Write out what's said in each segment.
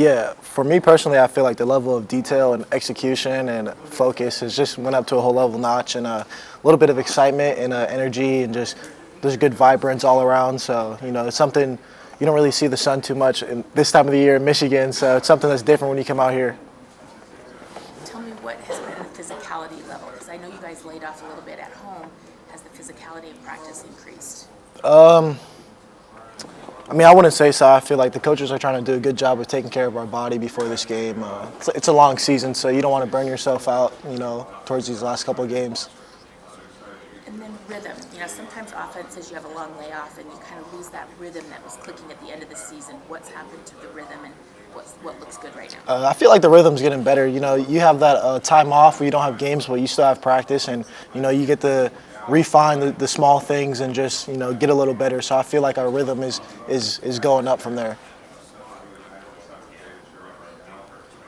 Yeah, for me personally, I feel like the level of detail and execution and focus has just went up to a whole level notch, and a little bit of excitement and energy and just there's good vibrance all around. So it's something you don't really see the sun too much in this time of the year in Michigan. So it's something that's different when you come out here. Tell me what has been the physicality level, because I know you guys laid off a little bit at home. Has the physicality of practice increased? I mean, I wouldn't say so. I feel like the coaches are trying to do a good job of taking care of our body before this game. It's a long season, so you don't want to burn yourself out, towards these last couple of games. And then rhythm. Sometimes offenses, you have a long layoff and you kind of lose that rhythm that was clicking at the end of the season. What's happened to the rhythm and what looks good right now? I feel like the rhythm's getting better. You have that time off where you don't have games, but you still have practice, and you get to refine the small things and just get a little better. So I feel like our rhythm is going up from there.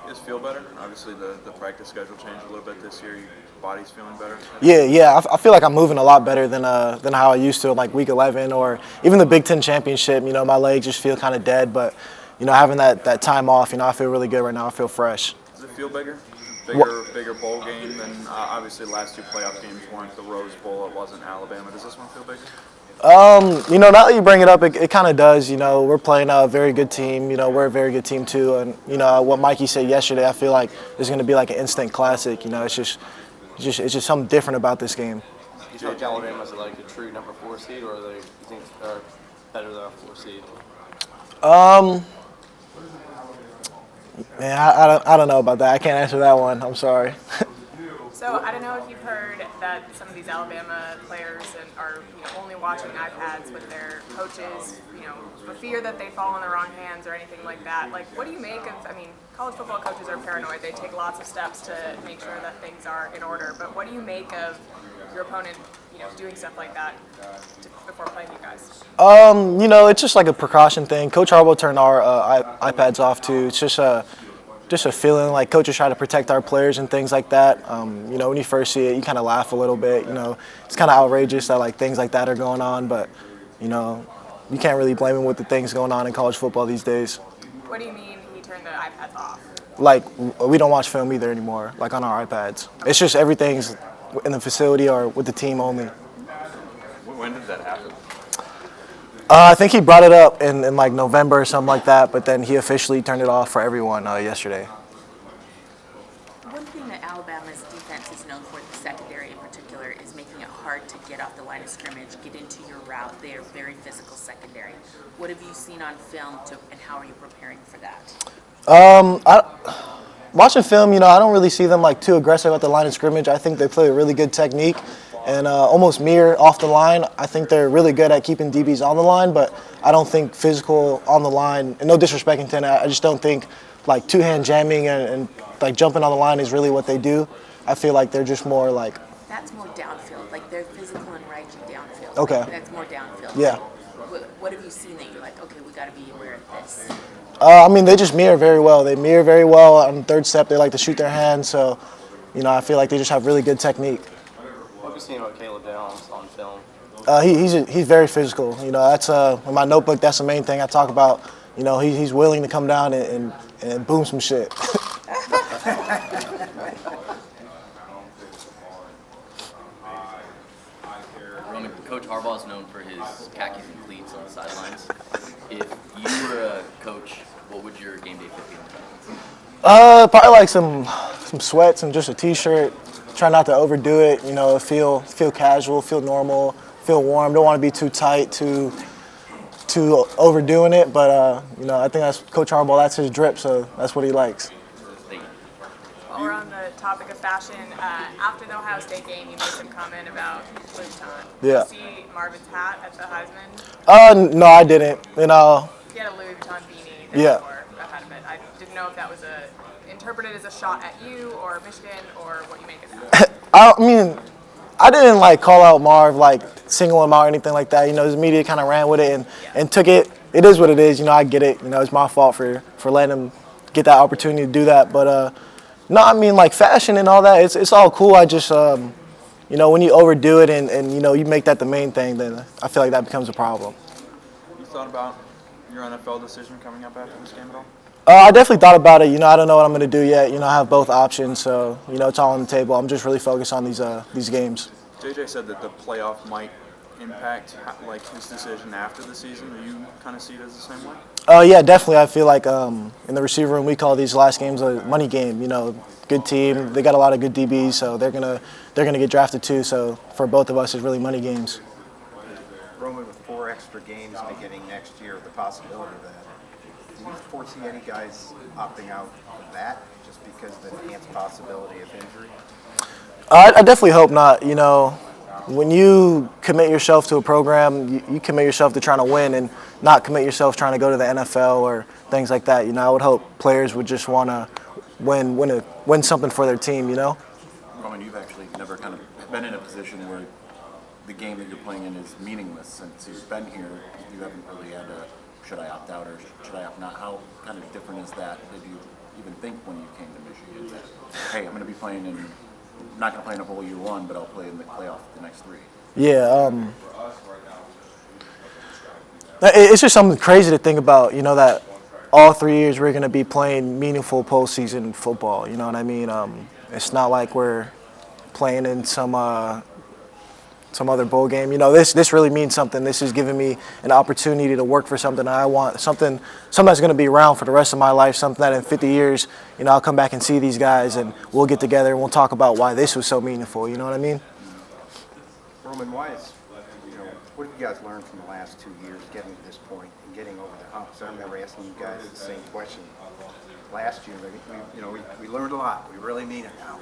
You guys feel better? Obviously, the practice schedule changed a little bit this year. Your body's feeling better? Yeah. I feel like I'm moving a lot better than how I used to, like week 11 or even the Big Ten championship. My legs just feel kind of dead, but having that time off, I feel really good right now. I feel fresh. Does it feel bigger? Bigger bowl game than obviously the last two playoff games weren't the Rose Bowl. It wasn't Alabama. Does this one feel bigger? Now that you bring it up, it kind of does. We're playing a very good team. We're a very good team too. And what Mikey said yesterday, I feel like it's going to be like an instant classic. It's just something different about this game. You think Alabama's like a true number 4 seed, or you think they're better than a 4 seed? Man, I don't know about that. I can't answer that one. I'm sorry. So I don't know if you've heard that some of these Alabama players are only watching iPads with their coaches, for fear that they fall in the wrong hands or anything like that. Like, what do you make of? I mean, college football coaches are paranoid. They take lots of steps to make sure that things are in order. But what do you make of your opponent, doing stuff like that before playing you guys? It's just like a precaution thing. Coach Harbaugh turned our iPads off too. It's just a feeling like coaches try to protect our players and things like that. When you first see it, you kind of laugh a little bit. It's kind of outrageous that like things like that are going on, but you can't really blame him with the things going on in college football these days. What do you mean he turned the iPads off? Like, we don't watch film either anymore, like on our iPads. It's just everything's in the facility or with the team only. When did that happen? I think he brought it up in like November or something like that, but then he officially turned it off for everyone yesterday. One thing that Alabama's defense is known for, the secondary in particular, is making it hard to get off the line of scrimmage, get into your route. They are very physical secondary. What have you seen on film, and how are you preparing for that? Watching film, I don't really see them like too aggressive at the line of scrimmage. I think they play a really good technique and almost mirror off the line. I think they're really good at keeping DBs on the line, but I don't think physical on the line, and no disrespect intended, I just don't think like two-hand jamming and like jumping on the line is really what they do. I feel like they're just more like... That's more downfield, like they're physical and right downfield. Okay. That's more downfield. Yeah. What have you seen that you're like, okay, we got to be aware of this? They just mirror very well. They mirror very well. On the third step, they like to shoot their hands. So, I feel like they just have really good technique. What have you seen about Caleb Downs on film? He's very physical. That's in my notebook. That's the main thing I talk about. He's willing to come down and boom some shit. Coach Harbaugh is known for his khakis and cleats on the sidelines. If you were a coach, what would your game day fit be? Probably like some sweats and just a t-shirt. Try not to overdo it. Feel casual, feel normal, feel warm. Don't want to be too tight, too overdoing it. But I think that's Coach Harbaugh. That's his drip, so that's what he likes. While we're on the topic of fashion, after the Ohio State game, you made some comment about Louis Vuitton. Yeah. Did you see Marvin's hat at the Heisman? No, I didn't. He had a Louis Vuitton beanie that Yeah. he wore ahead of it. I didn't know if that was interpreted as a shot at you or Michigan or what you make of that. I didn't like call out Marv, like single him out or anything like that. His media kind of ran with it and took it. It is what it is. I get it. It's my fault for letting him get that opportunity to do that. But no, like fashion and all that, it's all cool. I just, when you overdo it and you make that the main thing, then I feel like that becomes a problem. You thought about your NFL decision coming up after this game at I definitely thought about it. I don't know what I'm going to do yet. I have both options, so it's all on the table. I'm just really focused on these games. JJ said that the playoff might impact like his decision after the season. Do you kind of see it as the same way? Yeah, definitely. I feel like in the receiver room we call these last games a money game. Good team. They got a lot of good DBs, so they're gonna get drafted too. So for both of us, it's really money games. Roman, with 4 extra games beginning next year, the possibility of that, do you foresee any guys opting out of that just because of the enhanced possibility of injury? I definitely hope not. When you commit yourself to a program, you commit yourself to trying to win and not commit yourself trying to go to the NFL or things like that. I would hope players would just want to win something for their team. Roman, you've actually never kind of been in a position where the game that you're playing in is meaningless. Since you've been here, you haven't really had a should I opt out or should I opt not? How kind of different is that? Did you even think when you came to Michigan that, hey, I'm going to be playing in, not going to play in a bowl year 1, but I'll play in the playoff the next 3? Yeah, it's just something crazy to think about, that all 3 years we're going to be playing meaningful postseason football, you know what I mean? It's not like we're playing in some other bowl game. This really means something. This is giving me an opportunity to work for something I want, something that's going to be around for the rest of my life, something that in 50 years, I'll come back and see these guys and we'll get together and we'll talk about why this was so meaningful, you know what I mean? Roman, what have you guys learned from the last 2 years getting to this point and getting over the hump? So I remember asking you guys the same question last year. We learned a lot. We really mean it now.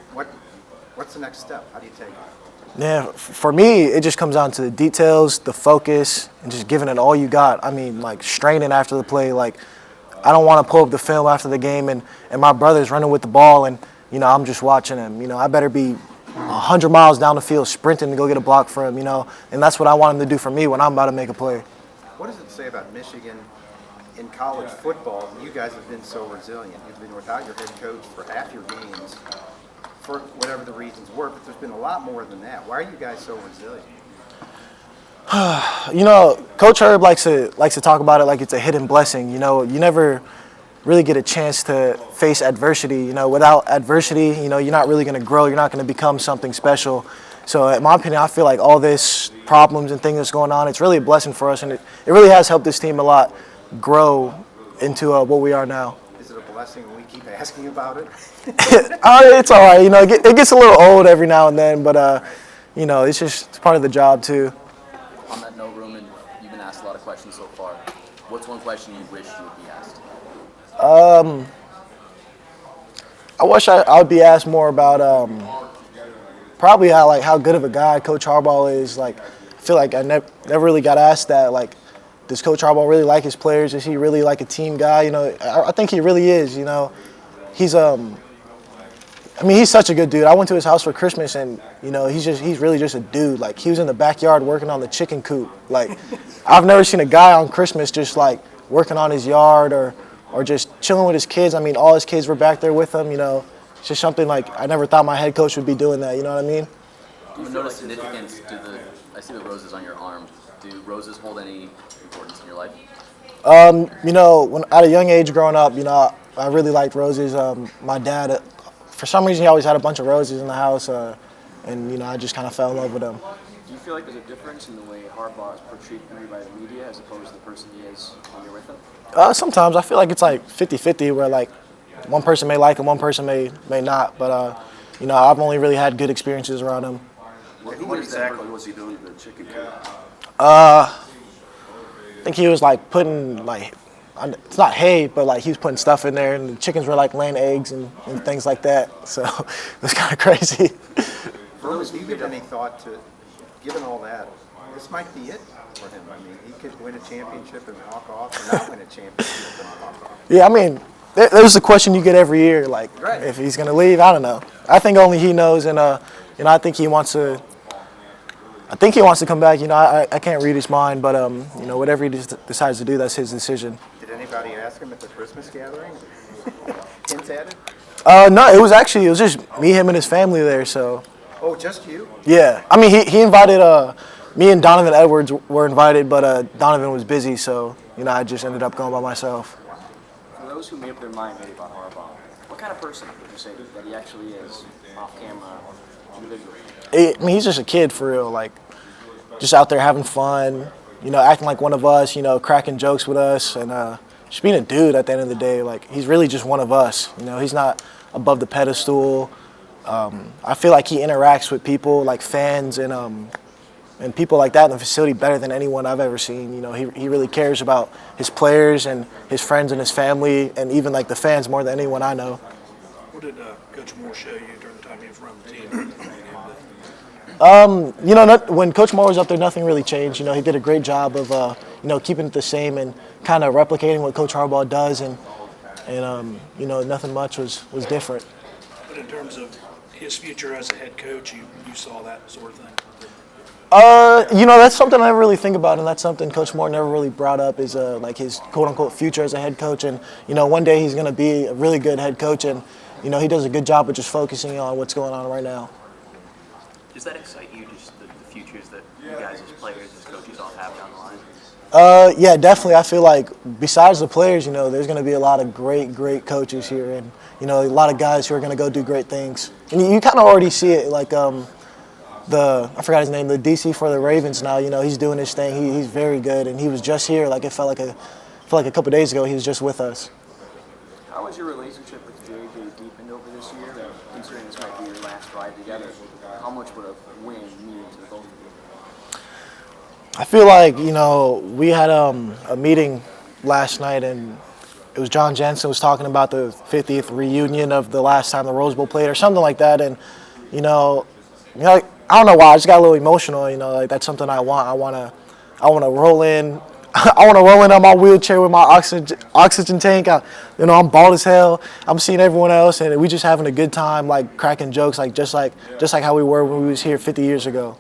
What's the next step? How do you take it? Yeah, for me, it just comes down to the details, the focus, and just giving it all you got. I mean, like straining after the play. Like, I don't want to pull up the film after the game and my brother's running with the ball and, I'm just watching him. I better be 100 miles down the field sprinting to go get a block for him, and that's what I want him to do for me when I'm about to make a play. What does it say about Michigan in college football? You guys have been so resilient. You've been without your head coach for half your games, for whatever the reasons were, but there's been a lot more than that. Why are you guys so resilient? Coach Herb likes to talk about it like it's a hidden blessing. You never really get a chance to face adversity. Without adversity, you're not really going to grow. You're not going to become something special. So in my opinion, I feel like all this problems and things that's going on, it's really a blessing for us, and it really has helped this team a lot grow into what we are now. Is it a blessing when we keep asking about it? It's all right. It gets a little old every now and then, but it's part of the job too. On that note, Roman, you've been asked a lot of questions so far. What's one question you wish you would be asked? I wish I would be asked more about probably how good of a guy Coach Harbaugh is. Like, I feel like I never really got asked that. Like, does Coach Harbaugh really like his players? Is he really like a team guy? I think he really is. He's such a good dude. I went to his house for Christmas, and he's really just a dude. Like, he was in the backyard working on the chicken coop. Like, I've never seen a guy on Christmas just like working on his yard or just chilling with his kids. I mean, all his kids were back there with him. It's just something like I never thought my head coach would be doing that. You know what I mean? Do you notice significance I see the roses on your arm. Do roses hold any importance in your life? When at a young age growing up, I really liked roses. My dad, for some reason, he always had a bunch of roses in the house, and I just kind of fell in love with them. Do you feel like there's a difference in the way Harbaugh is portrayed by the media as opposed to the person he is when you're with him? Sometimes I feel like it's like 50-50, where like one person may like him, one person may not. But I've only really had good experiences around him. What exactly was he doing to the chicken coop? I think he was like putting it's not hay, but like he was putting stuff in there, and the chickens were like laying eggs and things like that. So it was kind of crazy. Roman, do you give any thought to, given all that, this might be it for him? I mean, he could win a championship and walk off, or not win a championship and walk off. Yeah, I mean, there's a question you get every year, like Right. if he's gonna leave. I don't know. I think only he knows, and I think he wants to. I think he wants to come back. I can't read his mind, but whatever he decides to do, that's his decision. Did anybody ask him at the Christmas gathering? Hints at it? No, it was just me, him, and his family there. So Oh, just you? yeah, I mean he invited me and Donovan Edwards were invited, but Donovan was busy, so I just ended up going by myself. For those those who made up their mind maybe about Harbaugh, what kind of person would you say that he actually is off camera, individually? I mean, he's just a kid for real, like just out there having fun, you know, acting like one of us, you know, cracking jokes with us, and just being a dude at the end of the day. Like, he's really just one of us, you know. He's not above the pedestal. I feel like he interacts with people, like fans and people like that in the facility better than anyone I've ever seen. You know, he really cares about his players and his friends and his family, and even like the fans more than anyone I know. What did Coach Moore show you during the time he was running the team? You know, when Coach Moore was up there, nothing really changed. You know, he did a great job of, you know, keeping it the same and kind of replicating what Coach Harbaugh does, and you know, nothing much was different. But in terms of his future as a head coach, you saw that sort of thing? You know, that's something I never really think about, and that's something Coach Moore never really brought up is like his quote-unquote future as a head coach. And, you know, one day he's going to be a really good head coach, and, you know, he does a good job of just focusing on what's going on right now. Does that excite you, just the futures that you guys as players, as coaches all have down the line? Yeah, definitely. I feel like besides the players, you know, there's going to be a lot of great coaches here, and, you know, a lot of guys who are going to go do great things. And you kind of already see it, like I forgot his name, the DC for the Ravens now. You know, he's doing his thing. He's very good, and he was just here. Like, it felt like a couple days ago he was just with us. How has your relationship with JJ deepened over this year? And considering this might be your last ride together, how much would a win mean to the both of you? I feel like, you know, we had a meeting last night, and it was John Jensen was talking about the 50th reunion of the last time the Rose Bowl played or something like that. And, you know, like, I don't know why, I just got a little emotional. You know, like, that's something I want. I want to roll in. I want to roll in on my wheelchair with my oxygen tank. You know, I'm bald as hell. I'm seeing everyone else, and we just having a good time, like cracking jokes, like just like how we were when we was here 50 years ago.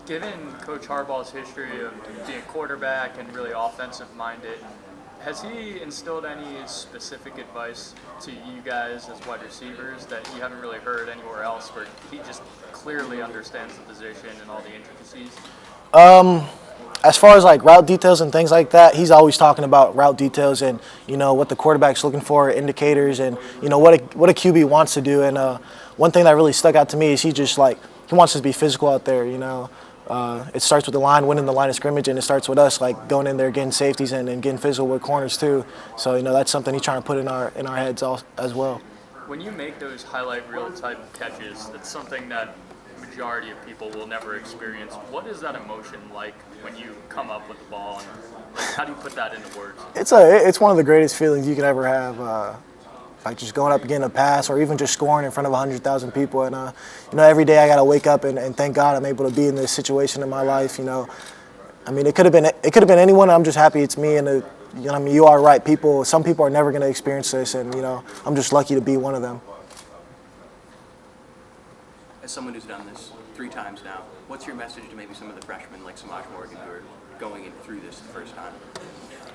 Given Coach Harbaugh's history of being quarterback and really offensive-minded, has he instilled any specific advice to you guys as wide receivers that you haven't really heard anywhere else, where he just clearly understands the position and all the intricacies? As far as like route details and things like that, he's always talking about route details and, you know, what the quarterback's looking for, indicators, and, you know, what a QB wants to do. And one thing that really stuck out to me is he wants us to be physical out there. You know, it starts with the line, winning the line of scrimmage, and it starts with us like going in there, getting safeties and getting physical with corners too. So, you know, that's something he's trying to put in our heads as well. When you make those highlight reel type catches, that's something that majority of people will never experience. What is that emotion like when you come up with the ball, and like, how do you put that into words? It's one of the greatest feelings you can ever have, like just going up getting a pass, or even just scoring in front of 100,000 people. And you know, every day I gotta wake up and thank God I'm able to be in this situation in my life. You know, I mean, it could have been anyone. I'm just happy it's me. And you know, I mean, you are right. Some people are never gonna experience this, and you know, I'm just lucky to be one of them. As someone who's done this 3 times now, what's your message to maybe some of the freshmen like Samaj Morgan who are going in through this the first time?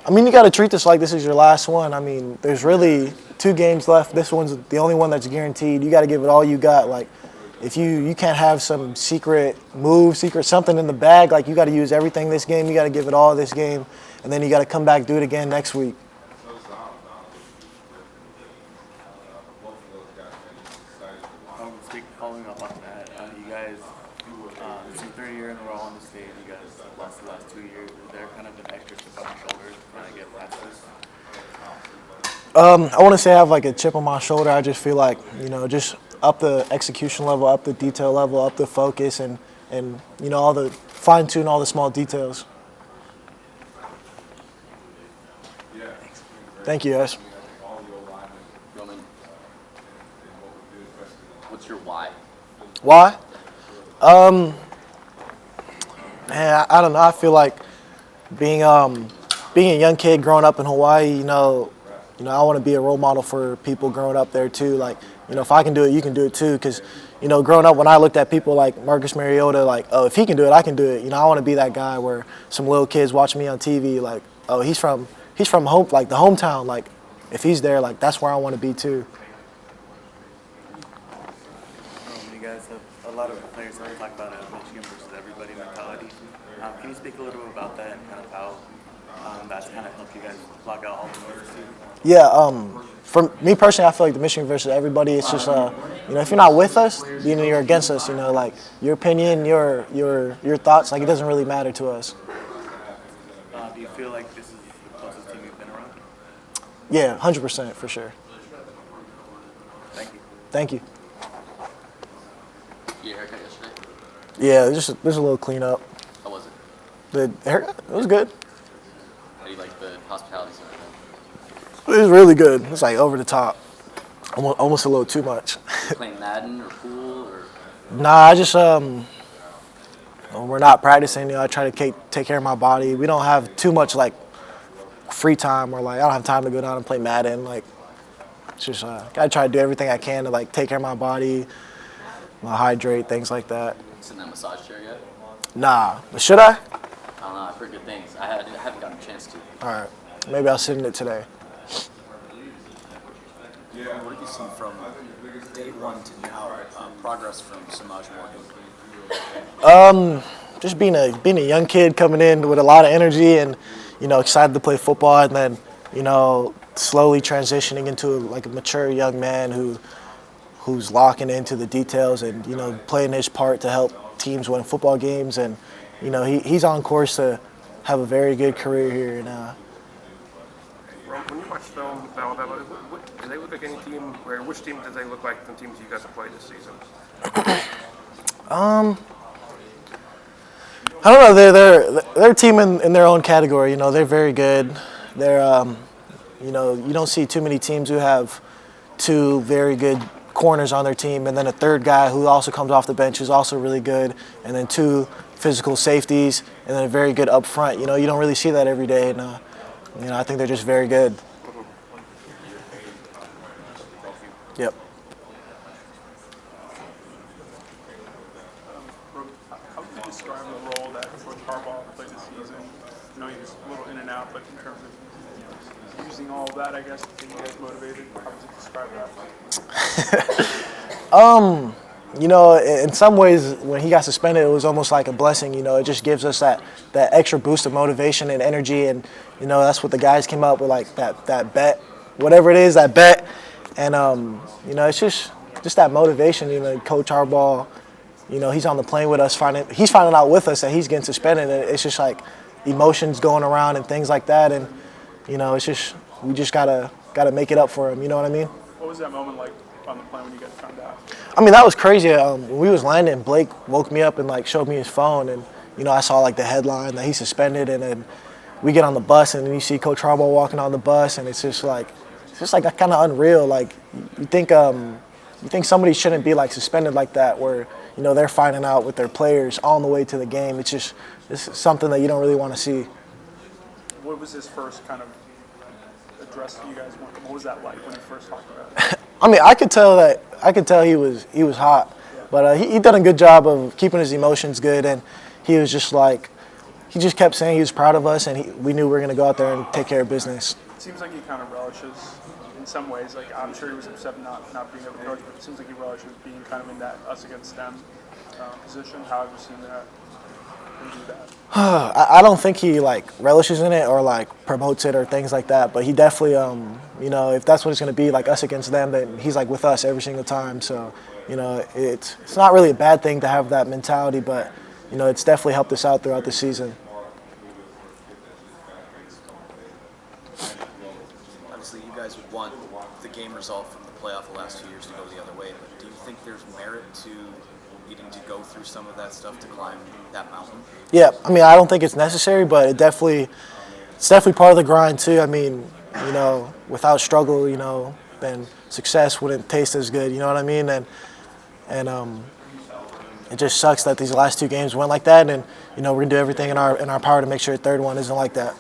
I mean, you got to treat this like this is your last one. I mean, there's really 2 games left. This one's the only one that's guaranteed. You got to give it all you got. Like, if you can't have some secret move, something in the bag, like you got to use everything this game. You got to give it all this game, and then you got to come back, do it again next week. Following up on that, you guys, it's your 3rd year in a row on the stage. You guys lost the last 2 years. Is there kind of an extra chip on your shoulder trying to get past this? I want to say I have like a chip on my shoulder. I just feel like, you know, just up the execution level, up the detail level, up the focus, and you know, all the fine-tune all the small details. Thank you, guys. Roman, what's your why? Why? Man, I don't know. I feel like being a young kid growing up in Hawaii, you know, I want to be a role model for people growing up there too. Like, you know, if I can do it, you can do it too. Because, you know, growing up, when I looked at people like Marcus Mariota, like, oh, if he can do it, I can do it. You know, I want to be that guy where some little kids watching me on TV, like, oh, he's from home, like the hometown. Like, if he's there, like, that's where I want to be too. You guys have a lot of players talk about a Michigan versus everybody mentality. Can you speak a little bit about that and kind of how that's kind of helped you guys block out all the noise? Yeah, for me personally, I feel like the Michigan versus everybody, it's just, if you're not with us, you're against us, like your opinion, your thoughts, like it doesn't really matter to us. Do you feel like this is the closest team you've been around? Yeah, 100% for sure. Thank you. Thank you. Your haircut yesterday? Yeah, there's a little cleanup. How was it? The haircut, it was good. How do you like the hospitality center? It was really good. It's like over the top, almost a little too much. Playing Madden or pool or? Nah, I just we're not practicing. I try to take care of my body. We don't have too much like free time, or like I don't have time to go down and play Madden. Like, it's just gotta try to do everything I can to like take care of my body, hydrate, things like that. Sit in that massage chair yet? Nah, but should I? I don't know. I've heard good things. I haven't gotten a chance to. All right, maybe I'll sit in it today. What have you seen from day one to now, progress from Semaj Morgan? Just being a young kid coming in with a lot of energy and, excited to play football, and then, slowly transitioning into like a mature young man who's locking into the details and, playing his part to help teams win football games. And, he's on course to have a very good career here. And, when you watch film with Alabama, do they look like any team? Which team do they look like the teams you guys have played this season? I don't know. They're a team in their own category. They're very good. They're you don't see too many teams who have two very good corners on their team, and then a third guy who also comes off the bench who's also really good, and then two physical safeties, and then a very good up front. You don't really see that every day, and I think they're just very good. Yep. How would you describe the role that Coach Harbaugh played this season? I know he was a little in and out, but in terms of using all of that, I guess, to keep you guys motivated, how would you describe that? In some ways, when he got suspended, it was almost like a blessing. It just gives us that extra boost of motivation and energy, and that's what the guys came up with, like that bet, whatever it is, that bet, and it's just that motivation. Coach Harbaugh, he's on the plane with us, he's finding out with us that he's getting suspended, and it's just like emotions going around and things like that, and it's just we just gotta make it up for him. You know what I mean? What was that moment like on the plane when you guys found out? I mean, that was crazy. When we was landing, Blake woke me up and like showed me his phone, and I saw like the headline that he's suspended, and then we get on the bus, and then you see Coach Harbaugh walking on the bus, and it's just like kind of unreal. Like you think somebody shouldn't be like suspended like that, where they're finding out with their players on the way to the game. It's something that you don't really want to see. What was his first kind of address to you guys? What was that like when he first talked about it? I mean, I could tell he was hot, but he done a good job of keeping his emotions good, and he was just like, he just kept saying he was proud of us, and we knew we were going to go out there and take care of business. It seems like he kind of relishes in some ways. Like, I'm sure he was upset not being able to coach, but it seems like he relishes being kind of in that us against them position. How have you seen that? Do that? I don't think he like relishes in it or like promotes it or things like that, but he definitely if that's what it's going to be, like us against them, then he's like with us every single time. So it's not really a bad thing to have that mentality, but it's definitely helped us out throughout the season. Obviously, you guys would want the game result from the playoff the last 2 years to go the other way, but do you think there's merit to needing to go through some of that stuff to climb that mountain? Yeah, I mean, I don't think it's necessary, but it's definitely part of the grind too. I mean, without struggle, then success wouldn't taste as good. You know what I mean? And it just sucks that these last two games went like that, and we're gonna do everything in our power to make sure the third one isn't like that.